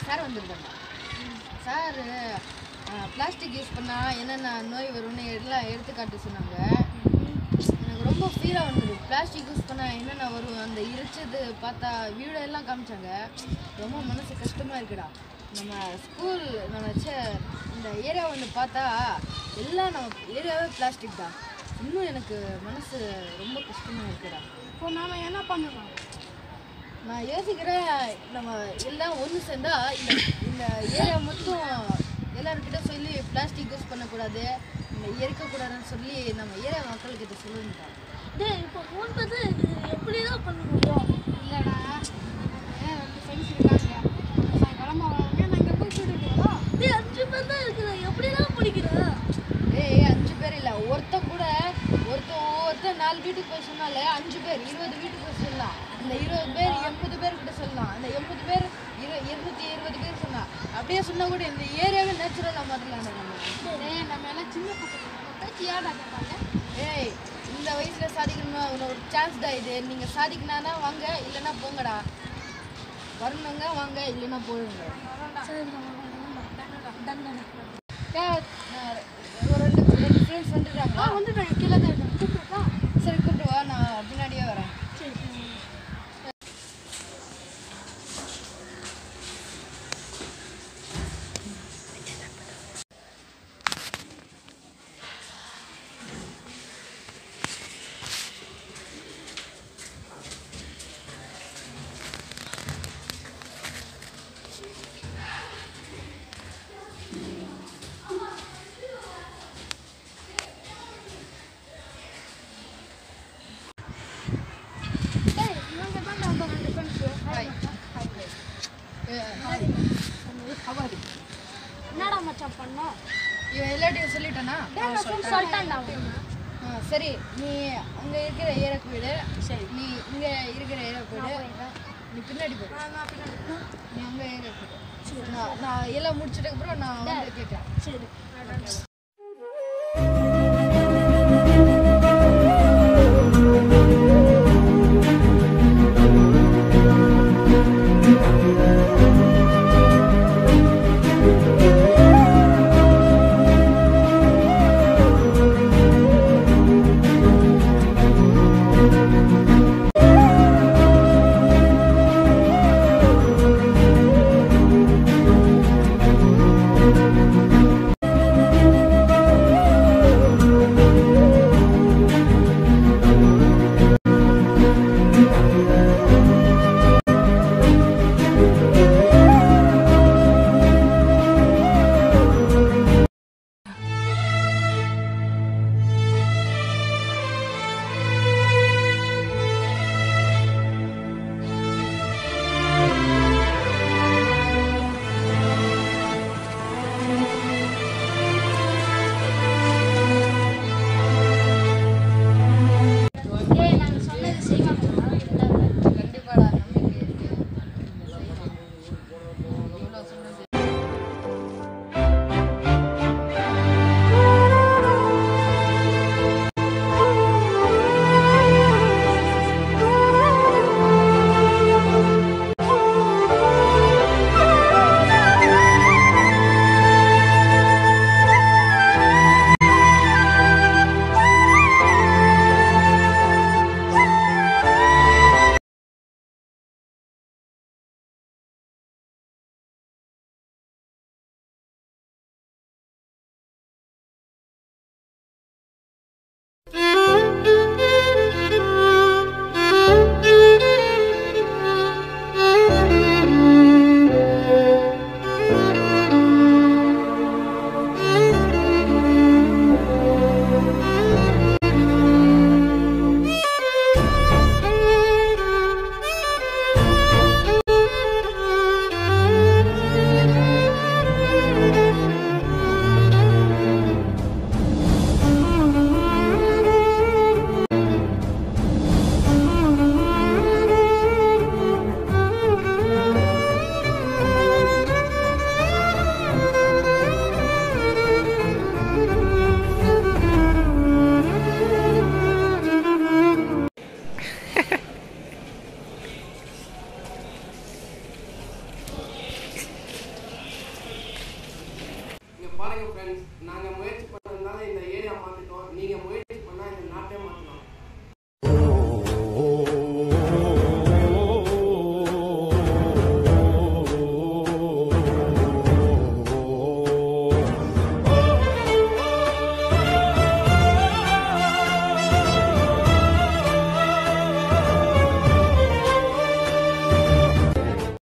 Sir வந்துருக்காங்க. Sir plastic use பண்ணால் என்னென்ன நோய் வரும்னு எல்லாம் எடுத்துக்காட்டு சொன்னாங்க. எனக்கு ரொம்ப ஃபீலாக வந்தது. பிளாஸ்டிக் யூஸ் பண்ணால் என்னென்ன வரும், அந்த இறைச்சது பார்த்தா வீடியோ எல்லாம் காமிச்சாங்க. ரொம்ப மனசு கஷ்டமாக இருக்குடா. நம்ம ஸ்கூல் நம்ம இந்த ஏரியா வந்து பார்த்தா எல்லாம் நம்ம ஏரியாவே பிளாஸ்டிக் தான். இன்னும் எனக்கு மனசு ரொம்ப கஷ்டமாக இருக்குடா. இப்போ நாம் என்ன பண்ணலாம்? நான் யோசிக்கிறேன், நம்ம எல்லாம் ஒன்று சேர்ந்தா இந்த ஏரியா மட்டும் எல்லாருக்கிட்ட சொல்லி பிளாஸ்டிக் யூஸ் பண்ணக்கூடாது, இந்த எரிக்கக்கூடாதுன்னு சொல்லி நம்ம ஏரியா மக்கள்கிட்ட சொல்லணும்டா. இப்போ மூன்றது எப்படி தான் பண்ண முடியும்? இல்லைடா, ரெண்டு ஃப்ரெண்ட்ஸ் இருக்காங்க. சாயங்காலமாக வாங்க, நான் இங்கே போய் போயிட்டுருக்கோம். 5 பேர் தான் இருக்குது, எப்படி தான் பிடிக்கிறேன்? 5 பேர் இல்லை, ஒருத்தன் 4 வீட்டுக்கு போய் சொன்னாலே 5 பேர் 20 வீட்டுக்கு போய் சொல்லலாம். இந்த 20 பேர் 80 பேர்கிட்ட சொல்லலாம். அந்த 80 பேர் 220 பேர் சொல்லலாம். அப்படியே சொன்னால் கூட இந்த ஏரியாவே நேச்சுரலாக மாற்றலாம். நம்ம எல்லாம் சின்ன பசங்க ஏடா கேட்பாங்க. இந்த வயசில் சாதிக்கணும்னா ஒரு சான்ஸ் தான் இது. நீங்கள் சாதிக்கணும்னா வாங்க, இல்லைன்னா போங்கடா. வரணுங்க வாங்க, இல்லைன்னா போடுங்க. ஒரு 2 ஃப்ரெண்ட்ஸ் வந்துட்டாங்களா? வந்துட்டாங்க, கீழே தான் இருக்காங்க. கூப்பிட்டுருக்கா? சரி கூப்பிட்டு வா, நான் பின்னாடியே வரேன். சரி. என்னடா மச்சான் பண்ணோம்? இவன் எல்லாத்தையும் சொல்லிட்டானா? சொல்லிட்டான்டா. சரி, நீ அங்கே இருக்கிற ஏரியாவுக்கு போயிடு. சரி, நீ இங்கே இருக்கிற ஏரியாவுக்கு போயிடு. நீ பின்னாடி போயிடு. நீ அங்கே ஏரியாவுக்கு போயிடு. நான் எல்லாம் முடிச்சதுக்கப்புறம் நான் வந்து கேட்குறேன். சரி.